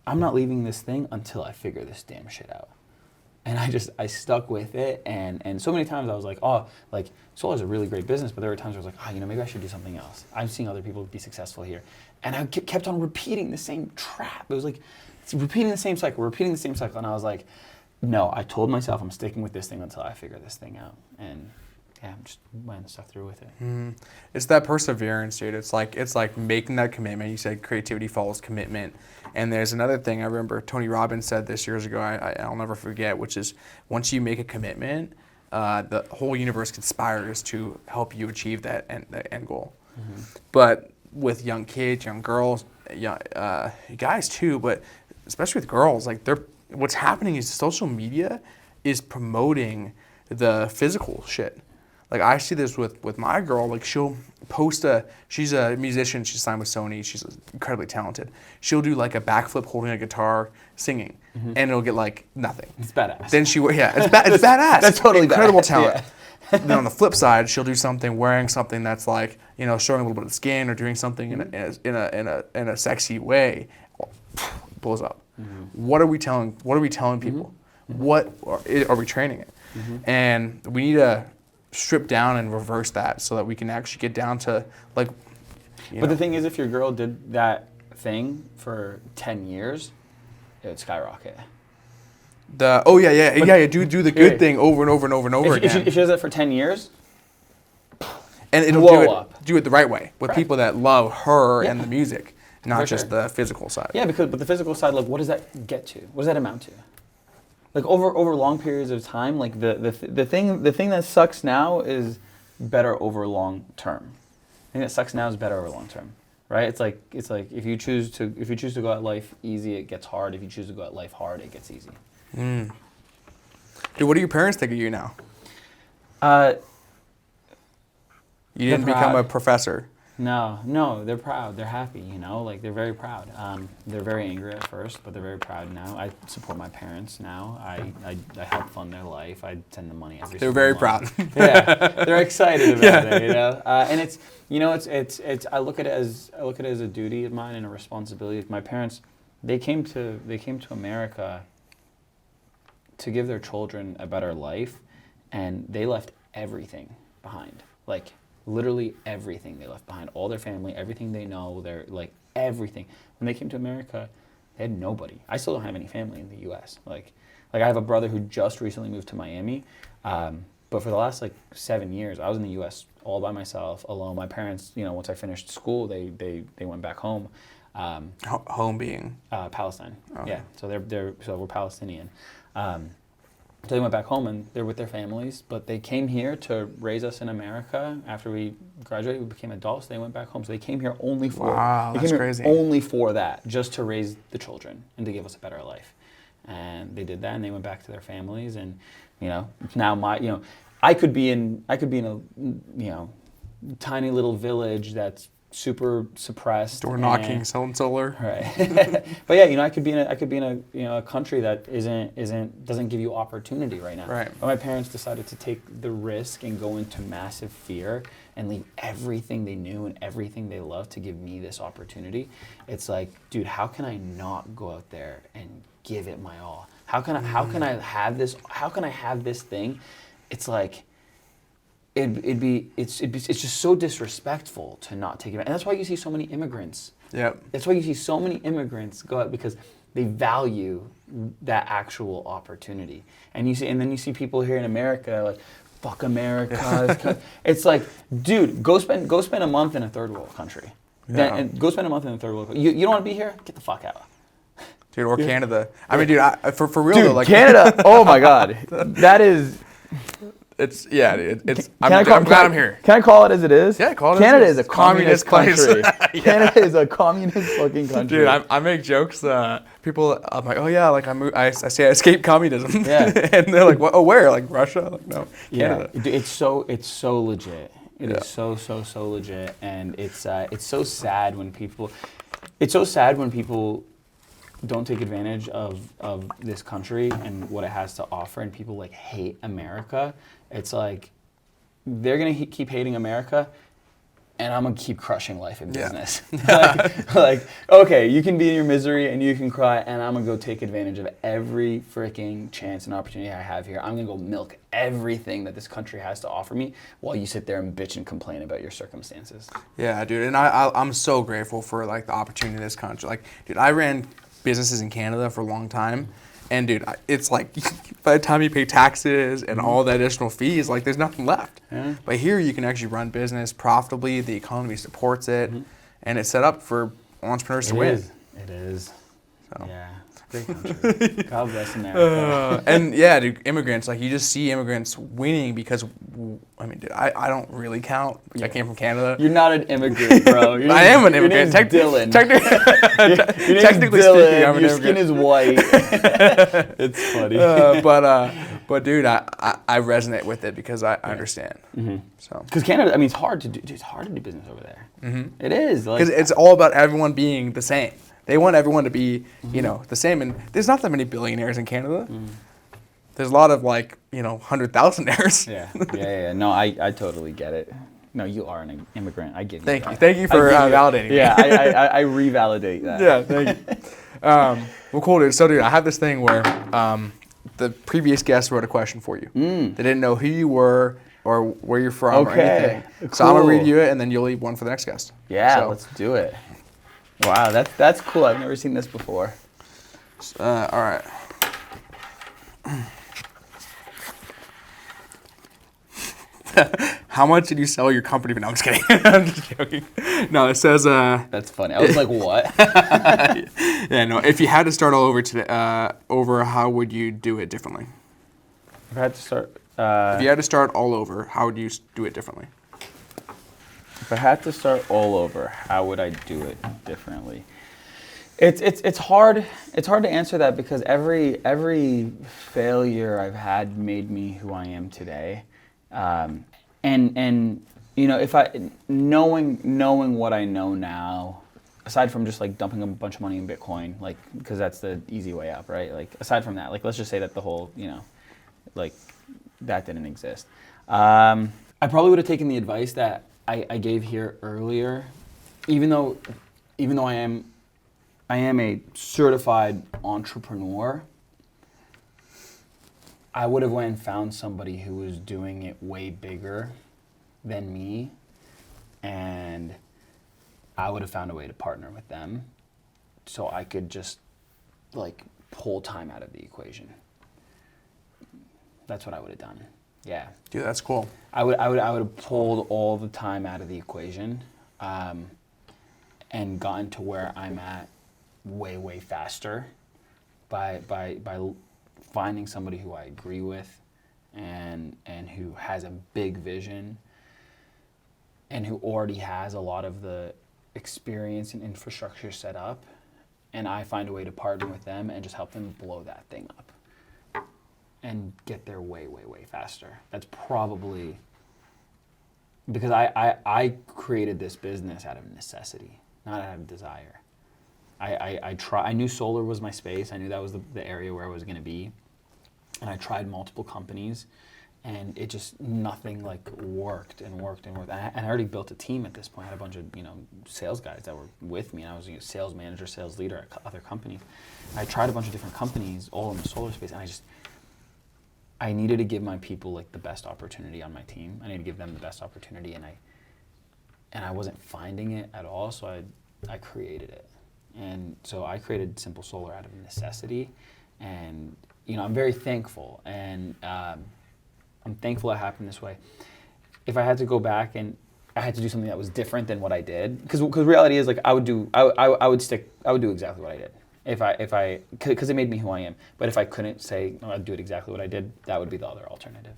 until I figure this damn shit out. And I stuck with it, and so many times I was like, oh, like solar is a really great business, but there were times where I was like, oh, maybe I should do something else. I'm seeing other people be successful here. And I kept on repeating the same trap. It was like repeating the same cycle, and I was like, no, I told myself I'm sticking with this thing until I figure this thing out. And yeah, I'm just went and stuck through with it. It's that perseverance, dude. It's like making that commitment. You said creativity follows commitment. And there's another thing I remember Tony Robbins said this years ago, I'll never forget, which is once you make a commitment, the whole universe conspires to help you achieve that end goal. But with young kids, young girls, guys too, but especially with girls, like what's happening is social media is promoting the physical shit. like I see this with my girl. Like she'll post she's a musician. She's signed with Sony. She's incredibly talented. She'll do like a backflip holding a guitar, singing, and it'll get like nothing. It's badass. Then it's badass. That's totally incredible badass, talent. yeah. Then on the flip side, she'll do something wearing something that's like, you know, showing a little bit of skin or doing something in a sexy way, blows up. What are we telling people? What are we training it? And we need to strip down and reverse that so that we can actually get down to like. But the thing is, if your girl did that thing for 10 years, it would skyrocket. Do the good thing over and over and over and over again. If she does that for 10 years, and it'll blow do it the right way with people that love her and the music, not For just sure. the physical side. Yeah, but the physical side, like, what does that get to? What does that amount to? Like over long periods of time, like the thing that sucks now is better over long term. The thing that sucks now is better over long term, right? It's like if you choose to go at life easy, it gets hard. If you choose to go at life hard, it gets easy. Dude, what do your parents think of you now? You didn't become a professor. No, they're proud. They're happy, you know, like they're very proud. They're very angry at first, but they're very proud now. I support my parents now. I help fund their life. I send them money every They're single very month. proud. Yeah, they're excited about it, you know. And it's, you know, it's. I look at it as a duty of mine and a responsibility. My parents, they came to America to give their children a better life, and they left everything behind. Like, literally everything they left behind. All their family, everything they know, their, like, everything. When they came to America, they had nobody. I still don't have any family in the U.S. Like I have a brother who just recently moved to Miami, but for the last, like, 7 years, I was in the U.S. all by myself, alone. My parents, you know, once I finished school, they went back home. Home being? Palestine. Okay. Yeah, so we're Palestinian. So they went back home and they're with their families, but they came here to raise us in America. After we graduated, we became adults. They went back home, so they came here only for crazy. Only for that, just to raise the children and to give us a better life. And they did that, and they went back to their families. And you know, now I could be in a tiny little village that's super suppressed. Door knocking, selling solar. Right. But yeah, you know, I could be in a country that doesn't give you opportunity right now. Right. But my parents decided to take the risk and go into massive fear and leave everything they knew and everything they loved to give me this opportunity. It's like, dude, how can I not go out there and give it my all? How can I have this thing? It's like it's just so disrespectful to not take it. And that's why you see so many immigrants. Yep. That's why you see so many immigrants go out, because they value that actual opportunity. And then you see people here in America like, fuck America. It's like, dude, go spend a month in a third world country. Yeah. And go spend a month in a third world country. You don't want to be here? Get the fuck out. Dude, or Canada. I mean, dude, for real Dude, though, like Canada. Oh my God, that is. I'm glad I'm here. Can I call it as it is? Yeah, call it Canada as it is. is a communist Communist country. place. Canada is a communist fucking country. Dude, I make jokes. People, I'm like, oh yeah, like I say I escaped communism. Yeah. And they're like, what? Oh, where? Like Russia? Like, no, yeah, Canada. it's so legit. It is so legit, and it's so sad when people. It's so sad when people don't take advantage of this country and what it has to offer, and people like hate America. It's like they're gonna keep hating America, and I'm gonna keep crushing life in business. like, okay, you can be in your misery and you can cry, and I'm gonna go take advantage of every freaking chance and opportunity I have here. I'm gonna go milk everything that this country has to offer me, while you sit there and bitch and complain about your circumstances. Yeah, dude, and I'm so grateful for like the opportunity in this country. Like, dude, I ran businesses in Canada for a long time. And dude, it's like by the time you pay taxes and all the additional fees, like there's nothing left. Yeah. But here you can actually run business profitably. The economy supports it, and it's set up for entrepreneurs to win. It is. So. Yeah. Great country. God bless America. And yeah, dude, immigrants, like you just see immigrants winning because, I mean, dude, I don't really count. I came from Canada. You're not an immigrant, bro. I am an immigrant. Dylan. Technically Dylan, speaking, I'm an your immigrant. skin is white. It's funny. But dude, I resonate with it because I understand. So Because Canada, I mean, it's hard to do. Dude, it's hard to do business over there. It is. because it's all about everyone being the same. They want everyone to be, you know, the same. And there's not that many billionaires in Canada. There's a lot of like, you know, 100,000aires. Yeah. No, I totally get it. No, you are an immigrant. I give you Thank that. you. Thank you for validating me. Yeah, I revalidate that. Yeah, thank you. Well, cool, dude. So, dude, I have this thing where the previous guest wrote a question for you. They didn't know who you were or where you're from or anything. So I'm going to read you it, and then you'll leave one for the next guest. Yeah, So, let's do it. Wow, that's cool. I've never seen this before. all right. How much did you sell your company? No, I'm just kidding. I'm just joking. No, it says. That's funny. I was like, what? Yeah, no. If you had to start all over today, how would you do it differently? If I had to start. If you had to start all over, how would you do it differently? If I had to start all over, how would I do it differently? It's hard. It's hard to answer that because every failure I've had made me who I am today. And you know, if knowing what I know now, aside from just like dumping a bunch of money in Bitcoin, like because that's the easy way up, right? Like aside from that, like let's just say that the whole, you know, like that didn't exist. I probably would have taken the advice that I gave here earlier, even though I am a certified entrepreneur. I would have went and found somebody who was doing it way bigger than me, and I would have found a way to partner with them so I could just like pull time out of the equation. That's what I would have done. Yeah. Dude, that's cool. I would have pulled all the time out of the equation, and gotten to where I'm at way faster by finding somebody who I agree with and who has a big vision and who already has a lot of the experience and infrastructure set up, and I find a way to partner with them and just help them blow that thing up and get there way faster. That's probably because I created this business out of necessity, not out of desire. I knew solar was my space. I knew that was the area where I was going to be. And I tried multiple companies, and it just, nothing like worked. And I already built a team at this point. I had a bunch of, you know, sales guys that were with me, and I was a sales manager, sales leader at other companies. I tried a bunch of different companies, all in the solar space, and I needed to give my people like the best opportunity on my team. I needed to give them the best opportunity, and I wasn't finding it at all, so I created it. And so I created Simple Solar out of necessity, and you know, I'm very thankful, and I'm thankful it happened this way. If I had to go back and I had to do something that was different than what I did, because reality is like I would do exactly what I did because it made me who I am. But if I couldn't say no, I'd do it exactly what I did, that would be the other alternative.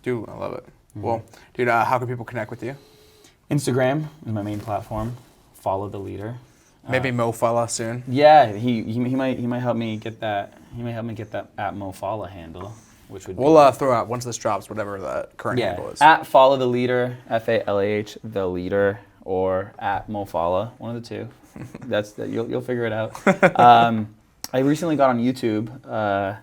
Dude, I love it. Well, dude, how can people connect with you? Instagram is my main platform. Follow the leader. Maybe Mo Falah soon. Yeah, he might help me get that. He might help me get that at Mo Falah handle, which would. We'll throw out once this drops whatever the current handle is. At Follow the Leader, FALAH the Leader, or at Mo Falah, one of the two. You'll figure it out. I recently got on YouTube. I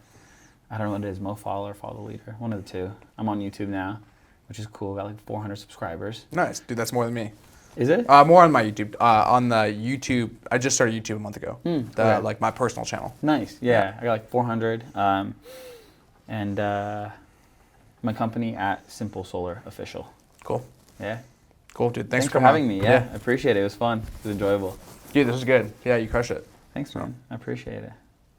don't know what it is, Mo Falah or Follow the Leader, one of the two. I'm on YouTube now, which is cool. Got like 400 subscribers. Nice, dude. That's more than me. Is it? More on my YouTube. On the YouTube, I just started YouTube a month ago. Okay. Like my personal channel. Nice. Yeah. I got like 400. And my company at Simple Solar Official. Cool. Yeah. Cool, dude. Thanks for for having me. Yeah, I appreciate it. It was fun. It was enjoyable. Dude, this was good. Yeah, you crushed it. Thanks, man. I appreciate it.